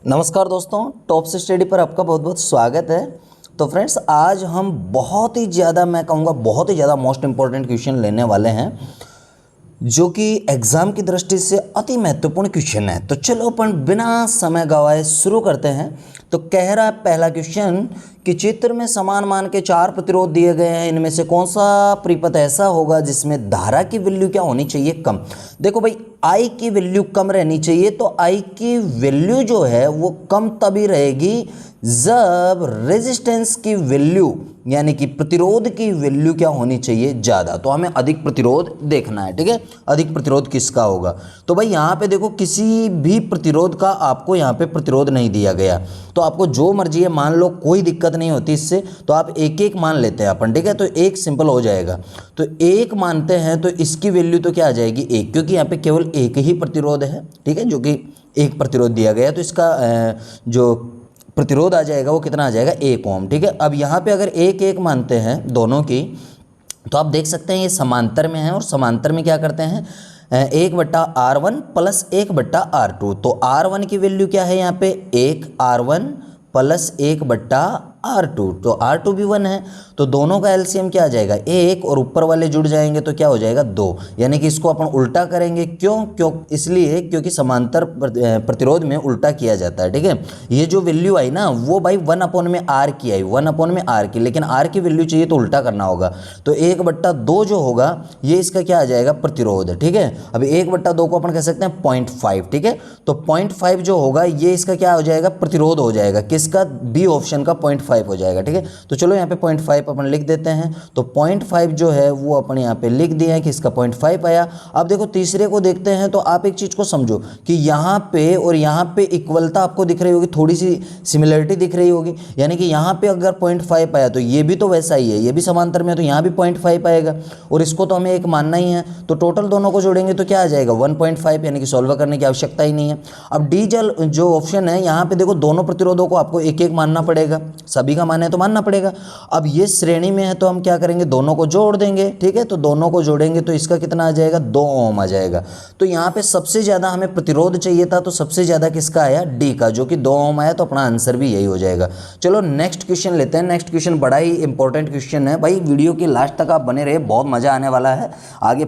नमस्कार दोस्तों, टॉप से स्टडी पर आपका बहुत बहुत स्वागत है। तो फ्रेंड्स, आज हम बहुत ही ज़्यादा, मैं कहूँगा बहुत ही ज़्यादा मोस्ट इम्पॉर्टेंट क्वेश्चन लेने वाले हैं, जो कि एग्ज़ाम की दृष्टि से अति महत्वपूर्ण क्वेश्चन है। तो चलो अपन बिना समय गवाए शुरू करते हैं। तो कह रहा है पहला क्वेश्चन कि चित्र में समान मान के 4 प्रतिरोध दिए गए हैं, इनमें से कौन सा परिपथ ऐसा होगा जिसमें धारा की वैल्यू क्या होनी चाहिए, कम। देखो भाई, आई की वैल्यू कम रहनी चाहिए। तो आई की वैल्यू जो है वो कम तभी रहेगी जब रेजिस्टेंस की वैल्यू यानी कि प्रतिरोध की वैल्यू क्या होनी चाहिए, ज़्यादा। तो हमें अधिक प्रतिरोध देखना है, ठीक है। अधिक प्रतिरोध किसका होगा? तो भाई यहाँ पे देखो, किसी भी प्रतिरोध का आपको यहाँ पे प्रतिरोध नहीं दिया गया, तो आपको जो मर्जी है मान लो, कोई दिक्कत नहीं होती इससे। तो आप एक एक मान लेते हैं अपन, ठीक है। तो एक सिंपल हो जाएगा। तो एक मानते हैं तो इसकी वैल्यू तो क्या आ जाएगी, एक, क्योंकि यहाँ पे केवल एक ही प्रतिरोध है, ठीक है, जो कि एक प्रतिरोध दिया गया है। तो इसका जो प्रतिरोध आ जाएगा वो कितना आ जाएगा, 1 ओम, ठीक है। अब यहाँ पे अगर एक एक मानते हैं दोनों की, तो आप देख सकते हैं ये समांतर में है, और समांतर में क्या करते हैं, 1/R1 प्लस 1/R2। तो R1 की वैल्यू क्या है यहाँ पे, 1R1 प्लस 1/R2। तो R2 भी 1 है, तो दोनों का एलसीएम क्या आ जाएगा, 1, और ऊपर वाले जुड़ जाएंगे तो क्या हो जाएगा, 2। यानी कि इसको अपन उल्टा करेंगे। क्यों इसलिए क्योंकि समांतर प्रतिरोध में उल्टा किया जाता है, ठीक है। ये जो वैल्यू आई ना, वो भाई 1 में R की आई, 1 में R की, लेकिन R की वैल्यू चाहिए तो उल्टा करना होगा। तो 1/2 जो होगा ये इसका क्या आ जाएगा, प्रतिरोध, ठीक है। अब 1/2 को अपन कह सकते हैं 0.5, ठीक है। तो 0.5 जो होगा ये इसका क्या हो जाएगा, प्रतिरोध हो जाएगा। किसका, बी ऑप्शन का 0.5 हो जाएगा, ठीक है। तो चलो यहाँ पे 0.5 अपन लिख देते हैं। तो 0.5 जो है वो अपन यहाँ पे लिख दिया है कि इसका 0.5 आया। अब देखो तीसरे को देखते हैं। तो आप एक चीज़ को समझो कि यहाँ पे और यहाँ पे इक्वलता आपको दिख रही होगी, थोड़ी सी सिमिलरिटी दिख रही होगी। यानी कि यहाँ पे अगर 0.5 आया तो ये भी तो वैसा ही है, ये भी समांतर में है, तो यहाँ भी 0.5 आएगा, और इसको तो हमें एक मानना ही है। तो टोटल दोनों को जोड़ेंगे तो क्या आ जाएगा, 1.5, यानी कि सॉल्व करने की आवश्यकता ही नहीं है। अब डी जो ऑप्शन है, यहाँ पे देखो दोनों प्रतिरोधों को आपको एक एक मानना पड़ेगा, सभी का माने तो मानना पड़ेगा। अब ये श्रेणी में है तो हम क्या करेंगे, दोनों को जोड़ देंगे, ठीक है। तो दोनों को जोड़ेंगे तो इसका कितना आ जाएगा, 2 ओम आ जाएगा। तो यहाँ पे सबसे ज़्यादा हमें प्रतिरोध चाहिए था, तो सबसे ज़्यादा किसका आया, डी का, जो कि 2 ओम आया। तो अपना आंसर भी यही हो जाएगा। चलो नेक्स्ट क्वेश्चन लेते हैं। नेक्स्ट क्वेश्चन बड़ा ही इंपॉर्टेंट क्वेश्चन है भाई, वीडियो के लास्ट तक आप बने रहे, बहुत मज़ा आने वाला है। आगे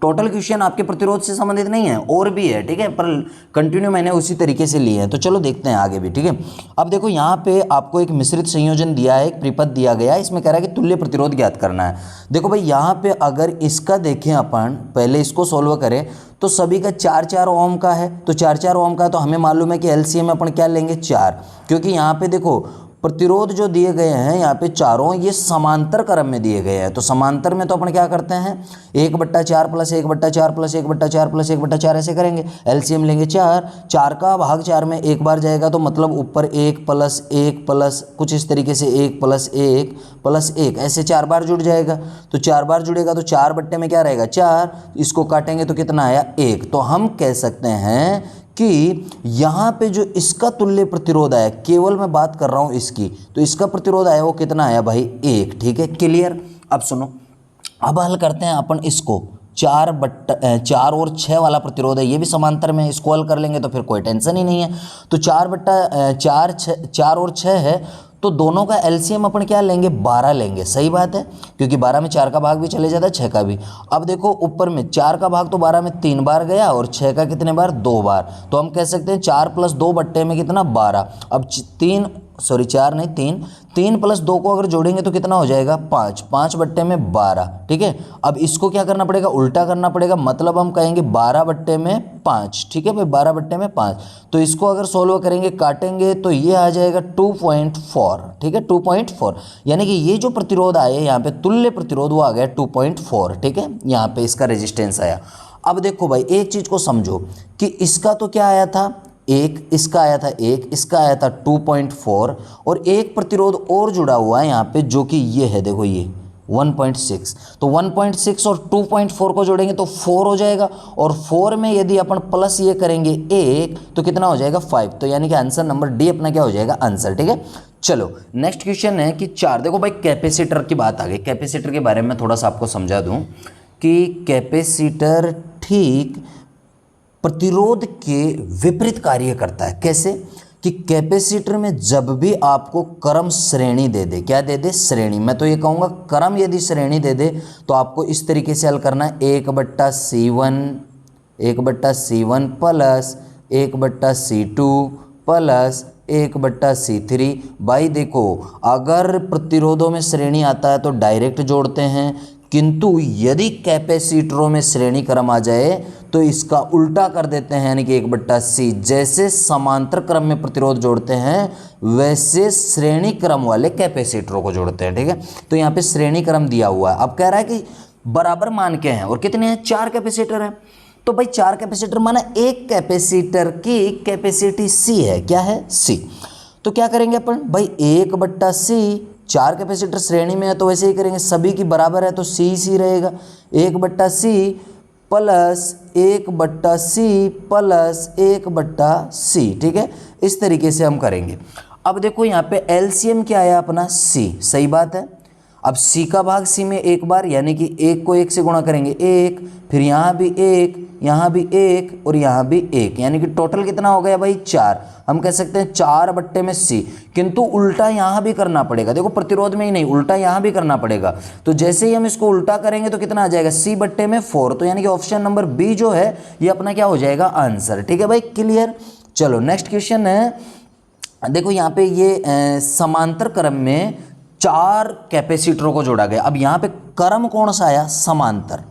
टोटल क्वेश्चन आपके प्रतिरोध से संबंधित नहीं है, और भी है, ठीक है, पर कंटिन्यू मैंने उसी तरीके से लिए हैं। तो चलो देखते हैं आगे भी, ठीक है। अब देखो यहाँ पे आपको एक मिश्रित संयोजन दिया है, एक परिपथ दिया गया है, इसमें कह रहा है कि तुल्य प्रतिरोध ज्ञात करना है। देखो भाई, यहाँ पे अगर इसका देखें अपन, पहले इसको सोल्व करें, तो सभी का 4-4 ओम का है। तो 4-4 ओम का, तो हमें मालूम है कि एलसीएम में अपन क्या लेंगे, 4, क्योंकि यहाँ पे देखो प्रतिरोध जो दिए गए हैं यहाँ पे चारों, ये समांतर क्रम में दिए गए हैं। तो समांतर में तो अपन क्या करते हैं, 1/4 प्लस 1/4 प्लस 1/4 प्लस 1/4 ऐसे करेंगे। एलसीएम लेंगे 4, 4 का भाग 4 में एक बार जाएगा, तो मतलब ऊपर 1 प्लस 1 प्लस कुछ इस तरीके से 1 प्लस 1 प्लस 1, ऐसे 4 बार जुड़ जाएगा। तो 4 बार जुड़ेगा तो 4 बट्टे में क्या रहेगा, 4, इसको काटेंगे तो कितना आया, 1। तो हम कह सकते हैं कि यहाँ पे जो इसका तुल्य प्रतिरोध आया, केवल मैं बात कर रहा हूँ इसकी, तो इसका प्रतिरोध आया वो कितना आया भाई, 1, ठीक है, क्लियर। अब सुनो, अब हल करते हैं अपन इसको। 4 और 6 वाला प्रतिरोध है, ये भी समांतर में है, इसको हल कर लेंगे तो फिर कोई टेंशन ही नहीं है। तो 4 और 6 है, तो दोनों का एलसीएम अपन क्या लेंगे, 12 लेंगे। सही बात है, क्योंकि 12 में 4 का भाग भी चले जाता है, 6 का भी। अब देखो ऊपर में 4 का भाग तो 12 में 3 बार गया, और 6 का कितने बार, 2 बार। तो हम कह सकते हैं 4 प्लस 2 बट्टे में कितना, 12। अब 3 प्लस 2 को अगर जोड़ेंगे तो कितना हो जाएगा, 5, 5 बट्टे में 12, ठीक है। अब इसको क्या करना पड़ेगा, उल्टा करना पड़ेगा, मतलब हम कहेंगे 12 बट्टे में 5, ठीक है भाई, 12 बट्टे में 5। तो इसको अगर सोल्व करेंगे, काटेंगे, तो ये आ जाएगा 2.4, ठीक है, 2.4। यानी कि ये जो प्रतिरोध आए यहाँ पे, तुल्य प्रतिरोध, वो आ गया 2.4, ठीक है। यहाँ पे इसका रेजिस्टेंस आया। अब देखो भाई, एक चीज़ को समझो कि इसका तो क्या आया था, 1, इसका आया था 1, इसका आया था 2.4, और एक प्रतिरोध और जुड़ा हुआ है यहाँ पे, जो कि ये है, देखो ये 1.6। तो 1.6 और 2.4 को जोड़ेंगे तो 4 हो जाएगा, और 4 में यदि अपन प्लस ये करेंगे 1 तो कितना हो जाएगा, 5। तो यानी कि आंसर नंबर डी अपना क्या हो जाएगा, आंसर, ठीक है। चलो नेक्स्ट क्वेश्चन है कि 4, देखो भाई कैपेसिटर की बात आ गई। कैपेसिटर के बारे में थोड़ा सा आपको समझा दूं कि कैपेसिटर ठीक प्रतिरोध के विपरीत कार्य करता है। कैसे? कि कैपेसिटर में जब भी आपको क्रम श्रेणी दे दे, क्या दे दे, श्रेणी, मैं तो ये कहूँगा क्रम यदि श्रेणी दे दे तो आपको इस तरीके से हल करना है, 1/C1 plus 1/C2 plus 1/C3। भाई देखो, अगर प्रतिरोधों में श्रेणी आता है तो डायरेक्ट जोड़ते हैं, किंतु यदि कैपेसिटरों में श्रेणी क्रम आ जाए तो इसका उल्टा कर देते हैं, यानी कि 1/C। जैसे समांतर क्रम में प्रतिरोध जोड़ते हैं वैसे श्रेणी क्रम वाले कैपेसिटरों को जोड़ते हैं, ठीक है। तो यहाँ पे श्रेणी क्रम दिया हुआ है। अब कह रहा है कि बराबर मान के हैं और कितने हैं, 4 कैपेसिटर हैं। तो भाई 4 कैपेसिटर माना एक कैपेसिटर की कैपेसिटी C है, क्या है, C। तो क्या करेंगे अपन, भाई 1/C, 4 कैपेसिटर श्रेणी में है तो वैसे ही करेंगे, सभी की बराबर है तो C रहेगा, 1/C plus 1/C plus 1/C, ठीक है। इस तरीके से हम करेंगे। अब देखो यहाँ पे एलसीएम क्या आया अपना, C, सही बात है। अब C का भाग C में एक बार, यानी कि 1 को 1 से गुणा करेंगे 1, फिर यहाँ भी 1, यहाँ भी 1 और यहाँ भी 1, यानी कि टोटल कितना हो गया भाई, 4। हम कह सकते हैं 4/C, किंतु उल्टा यहाँ भी करना पड़ेगा। देखो प्रतिरोध में ही नहीं, उल्टा यहाँ भी करना पड़ेगा। तो जैसे ही हम इसको उल्टा करेंगे तो कितना आ जाएगा, C/4। तो यानी कि ऑप्शन नंबर बी जो है ये अपना क्या हो जाएगा, आंसर, ठीक है भाई, क्लियर। चलो नेक्स्ट क्वेश्चन है, देखो यहाँ पे ये समांतर क्रम में 4 कैपेसिटरों को जोड़ा गया। अब यहाँ पे क्रम कौन सा आया, समांतर।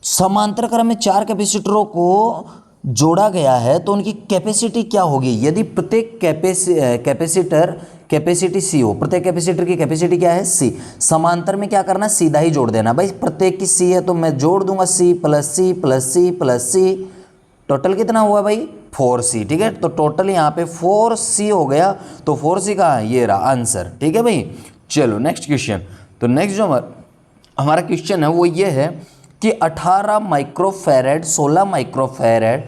समांतर क्रम में 4 कैपेसिटरों को जोड़ा गया है तो उनकी कैपेसिटी क्या होगी, यदि प्रत्येक कैपेसिटर कैपेसिटी C हो, प्रत्येक कैपेसिटर की कैपेसिटी क्या है, C। समांतर में क्या करना, सीधा ही जोड़ देना। भाई प्रत्येक की C है तो मैं जोड़ दूंगा C plus C plus C plus C, total कितना हुआ भाई, 4C, ठीक है। तो टोटल यहाँ पे 4C हो गया। तो 4C कहाँ है, ये रहा आंसर, ठीक है भाई। चलो नेक्स्ट क्वेश्चन। तो नेक्स्ट जो हमारा क्वेश्चन है वो ये है कि 18 माइक्रोफैरेड, 16 माइक्रोफैरेड,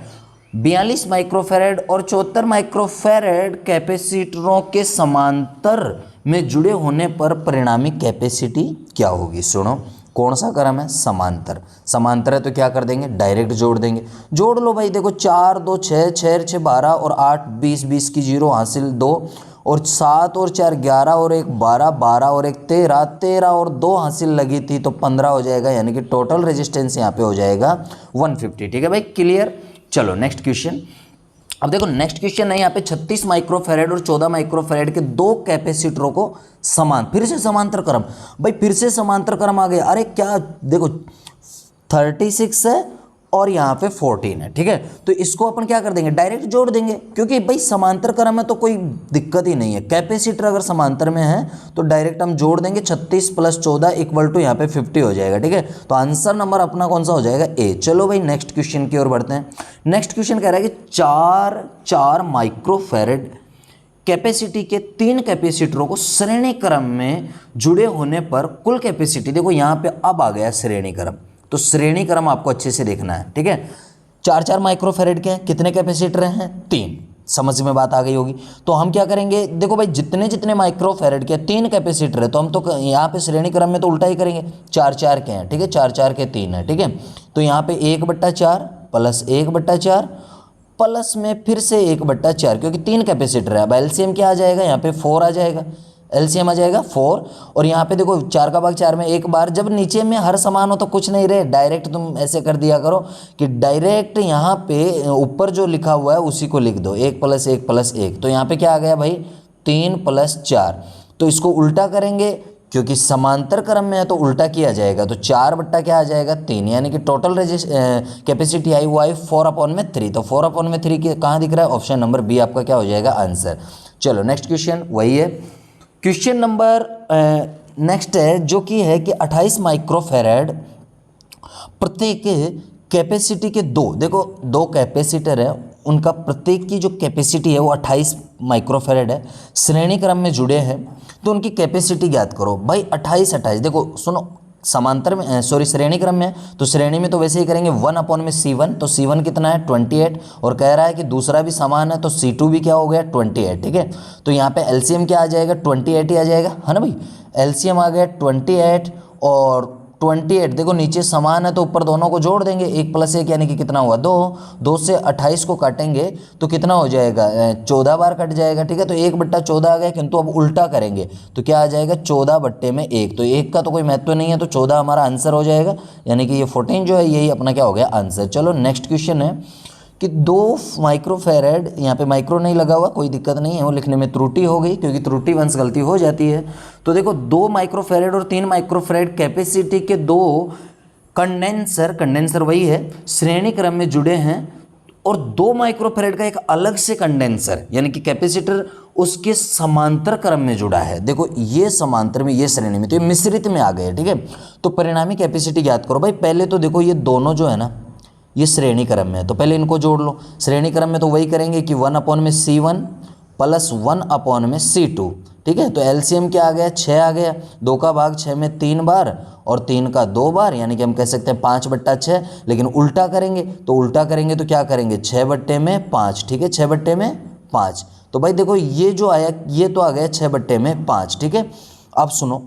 42 माइक्रोफैरेड और 74 माइक्रोफैरेड कैपेसिटरों के समांतर में जुड़े होने पर परिणामी कैपेसिटी क्या होगी। सुनो, कौन सा क्रम है, समांतर। समांतर है तो क्या कर देंगे, डायरेक्ट जोड़ देंगे। जोड़ लो भाई, देखो 4 2 6, 6 6 12 और 8 20, 20 की 0 हासिल 2 और 7 और 4 11 और 1 12, 12 और 1 13, 13 और 2 हासिल लगी थी तो 15 हो जाएगा, यानी कि टोटल रेजिस्टेंस यहाँ पे हो जाएगा 150, ठीक है भाई, क्लियर। चलो नेक्स्ट क्वेश्चन। अब देखो नेक्स्ट क्वेश्चन है यहाँ पे 36 माइक्रोफैरेड और 14 माइक्रोफैरेड के 2 कैपेसिटरों को फिर से समांतर क्रम। भाई फिर से समांतर क्रम आ गया, अरे क्या, देखो 36 है और यहाँ पे 14 है, ठीक है। तो इसको अपन क्या कर देंगे, डायरेक्ट जोड़ देंगे, क्योंकि भाई समांतर क्रम है तो कोई दिक्कत ही नहीं है। कैपेसिटर अगर समांतर में है तो डायरेक्ट हम जोड़ देंगे, 36 प्लस 14 इक्वल टू यहाँ पे 50 हो जाएगा, ठीक है। तो आंसर नंबर अपना कौन सा हो जाएगा, ए। चलो भाई नेक्स्ट क्वेश्चन की ओर बढ़ते हैं। नेक्स्ट क्वेश्चन कह रहा है कि 4 माइक्रोफैरेड कैपेसिटी के 3 कैपेसिटरों को श्रेणी क्रम में जुड़े होने पर कुल कैपेसिटी, देखो यहाँ पे अब आ गया श्रेणी क्रम, तो श्रेणी क्रम आपको अच्छे से देखना है, ठीक है। 4 माइक्रोफैरेड के कितने कैपेसिटर हैं, 3, समझ में बात आ गई होगी। तो हम क्या करेंगे, देखो भाई जितने माइक्रोफैरेड के 3 कैपेसिटर है तो हम तो यहाँ पे श्रेणी क्रम में तो उल्टा ही करेंगे, 4 के हैं, ठीक है, 4 के 3 है, ठीक है। तो यहाँ पे 1/4 प्लस 1/4 प्लस में फिर से 1/4, क्योंकि 3 कैपेसिटर है। अब एलसीएम क्या आ जाएगा, यहाँ पे 4 आ जाएगा, एलसीएम आ जाएगा 4। और यहाँ पे देखो 4 का भाग 4 में एक बार, जब नीचे में हर समान हो तो कुछ नहीं रहे, डायरेक्ट तुम ऐसे कर दिया करो कि डायरेक्ट यहाँ पे ऊपर जो लिखा हुआ है उसी को लिख दो, 1 + 1 + 1। तो यहाँ पे क्या आ गया भाई, 3 + 4। तो इसको उल्टा करेंगे क्योंकि समांतर क्रम में है तो उल्टा किया जाएगा, तो 4 क्या आ जाएगा, 3, यानी कि टोटल कैपेसिटी आई वो आई 4/3। तो 4/3 के कहाँ दिख रहा है, ऑप्शन नंबर बी आपका क्या हो जाएगा, आंसर। चलो नेक्स्ट क्वेश्चन वही है, क्वेश्चन नंबर नेक्स्ट है जो कि है कि 28 माइक्रोफैरेड प्रत्येक कैपेसिटी के 2 कैपेसिटर है, उनका प्रत्येक की जो कैपेसिटी है वो 28 माइक्रोफैरेड है, श्रेणी क्रम में जुड़े हैं, तो उनकी कैपेसिटी ज्ञात करो। भाई 28, देखो सुनो, समांतर में श्रेणी क्रम में है तो श्रेणी में तो वैसे ही करेंगे 1/C1, तो C1 कितना है 28, और कह रहा है कि दूसरा भी समान है तो C2 भी क्या हो गया 28, ठीक है। तो यहाँ पे एलसीएम क्या आ जाएगा, 28 ही आ जाएगा, है ना भाई। एलसीएम आ गया 28 और 28, देखो नीचे समान है तो ऊपर दोनों को जोड़ देंगे, 1 + 1 यानी कि कितना हुआ 2, 2 से 28 को काटेंगे तो कितना हो जाएगा 14 बार कट जाएगा, ठीक है। तो 1/14 आ गया, किंतु अब उल्टा करेंगे तो क्या आ जाएगा 14/1, तो 1 का तो कोई महत्व नहीं है, तो 14 हमारा आंसर हो जाएगा, यानी कि ये 14 जो है यही अपना क्या हो गया आंसर। चलो नेक्स्ट क्वेश्चन है कि 2 माइक्रोफेरेड, यहाँ पे माइक्रो नहीं लगा हुआ, कोई दिक्कत नहीं है, वो लिखने में त्रुटि हो गई क्योंकि त्रुटि वंश गलती हो जाती है। तो देखो 2 माइक्रोफेरेड और 3 माइक्रोफेरेड कैपेसिटी के 2 कंडेंसर वही है श्रेणी क्रम में जुड़े हैं, और 2 माइक्रोफेरेड का एक अलग से कंडेंसर यानी कि कैपेसिटर उसके समांतर क्रम में जुड़ा है। देखो ये समांतर में, ये श्रेणी में, तो ये मिश्रित में आ गए, ठीक है। तो परिणामी कैपेसिटी ज्ञात करो भाई। पहले तो देखो ये दोनों जो है ना ये श्रेणी क्रम में है, तो पहले इनको जोड़ लो। श्रेणी क्रम में तो वही करेंगे कि 1/C1 + 1/C2, ठीक है। तो एलसीएम क्या आ गया 6 आ गया, 2 का भाग 6 में 3 बार और 3 का 2 बार, यानी कि हम कह सकते हैं 5/6। लेकिन उल्टा करेंगे तो क्या करेंगे 6/5, ठीक है, 6/5। तो भाई देखो ये जो आया ये तो आ गया 6/5, ठीक है। अब सुनो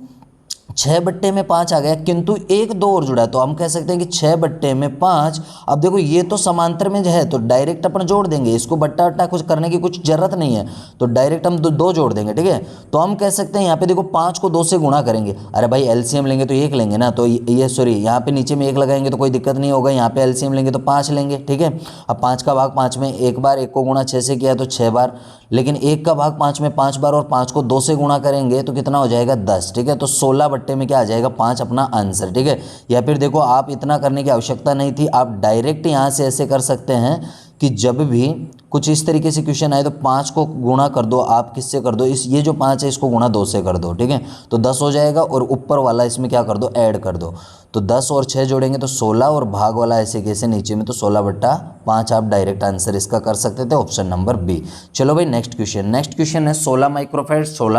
6/5 आ गया, किंतु 1 2 और जुड़ा है, तो हम कह सकते हैं कि 6/5। अब देखो ये तो समांतर में जो है तो डायरेक्ट अपन जोड़ देंगे, इसको बट्टा कुछ करने की कुछ जरूरत नहीं है, तो डायरेक्ट हम 2 जोड़ देंगे, ठीक है। तो हम कह सकते हैं यहाँ पे देखो 5 को 2 से गुणा करेंगे। अरे भाई एलसीएम लेंगे तो 1 लेंगे ना, तो ये सॉरी यहाँ पे नीचे में 1 लगाएंगे तो कोई दिक्कत नहीं होगा, यहाँ पे एलसीएम लेंगे तो 5 लेंगे, ठीक है। अब 5 का भाग 5 में 1 बार, 1 को गुणा 6 से किया तो 6 बार, लेकिन 1 का भाग 5 में 5 बार, और 5 को 2 से गुणा करेंगे तो कितना हो जाएगा 10, ठीक है। तो 16 में क्या आ जाएगा 5 अपना आंसर, ठीक है। या फिर देखो आप इतना करने की आवश्यकता नहीं थी, आप डायरेक्ट यहाँ से ऐसे कर सकते हैं कि जब भी कुछ इस तरीके से क्वेश्चन आए तो 5 को गुणा कर दो, आप किससे कर दो, ये जो 5 है इसको गुणा 2 से कर दो, ठीक है। तो 10 हो जाएगा, और ऊपर वाला इसमें क्या कर दो ऐड कर दो, तो 10 और 6 जोड़ेंगे तो 16, और भाग वाला ऐसे कैसे नीचे में तो 16/5 आप डायरेक्ट आंसर इसका कर सकते थे, ऑप्शन नंबर बी। चलो भाई नेक्स्ट क्वेश्चन है 16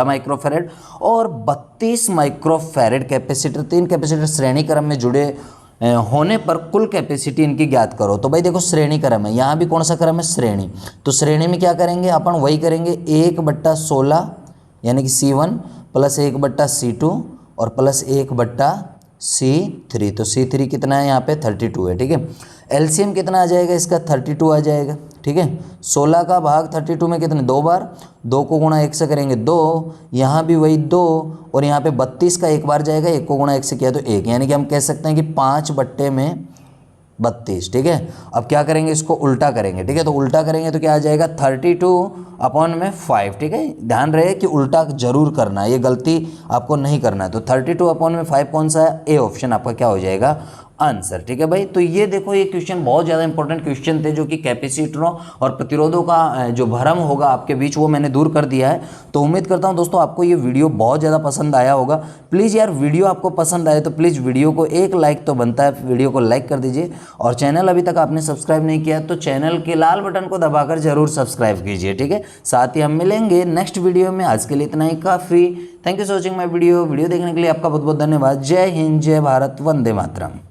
माइक्रोफेरेड और 32 माइक्रोफेरेड कैपेसिटर, 3 कैपेसिटर श्रेणी क्रम में जुड़े होने पर कुल कैपेसिटी इनकी ज्ञात करो। तो भाई देखो श्रेणी क्रम है, यहाँ भी कौन सा क्रम है श्रेणी, तो श्रेणी में क्या करेंगे अपन वही करेंगे 1/16 यानी कि C1 + 1/C2 और +1/C3। तो C3 कितना है यहाँ पे 32 है, ठीक है। एलसीएम कितना आ जाएगा इसका 32 आ जाएगा, ठीक है। 16 का भाग 32 में कितने 2 बार, 2 को गुणा 1 से करेंगे 2, यहाँ भी वही 2, और यहाँ पे 32 का 1 बार जाएगा, 1 को गुणा 1 से किया तो 1, यानी कि हम कह सकते हैं कि 5/32, ठीक है। अब क्या करेंगे इसको उल्टा करेंगे, ठीक है। तो उल्टा करेंगे तो क्या आ जाएगा 32/5, ठीक है। ध्यान रहे कि उल्टा जरूर करना है, ये गलती आपको नहीं करना है। तो 32/5 कौन सा है, ए ऑप्शन आपका क्या हो जाएगा आंसर, ठीक है भाई। तो ये देखो ये क्वेश्चन बहुत ज़्यादा इंपॉर्टेंट क्वेश्चन थे, जो कि कैपेसिटरों और प्रतिरोधों का जो भ्रम होगा आपके बीच वो मैंने दूर कर दिया है। तो उम्मीद करता हूँ दोस्तों आपको ये वीडियो बहुत ज़्यादा पसंद आया होगा। प्लीज़ यार वीडियो आपको पसंद आए तो प्लीज़ वीडियो को एक लाइक तो बनता है, वीडियो को लाइक कर दीजिए, और चैनल अभी तक आपने सब्सक्राइब नहीं किया तो चैनल के लाल बटन को दबाकर जरूर सब्सक्राइब कीजिए, ठीक है। साथ ही हम मिलेंगे नेक्स्ट वीडियो में, आज के लिए इतना ही काफ़ी। Thank you for watching my video देखने के लिए आपका बहुत बहुत धन्यवाद। जय हिंद, जय भारत, वंदे मातरम।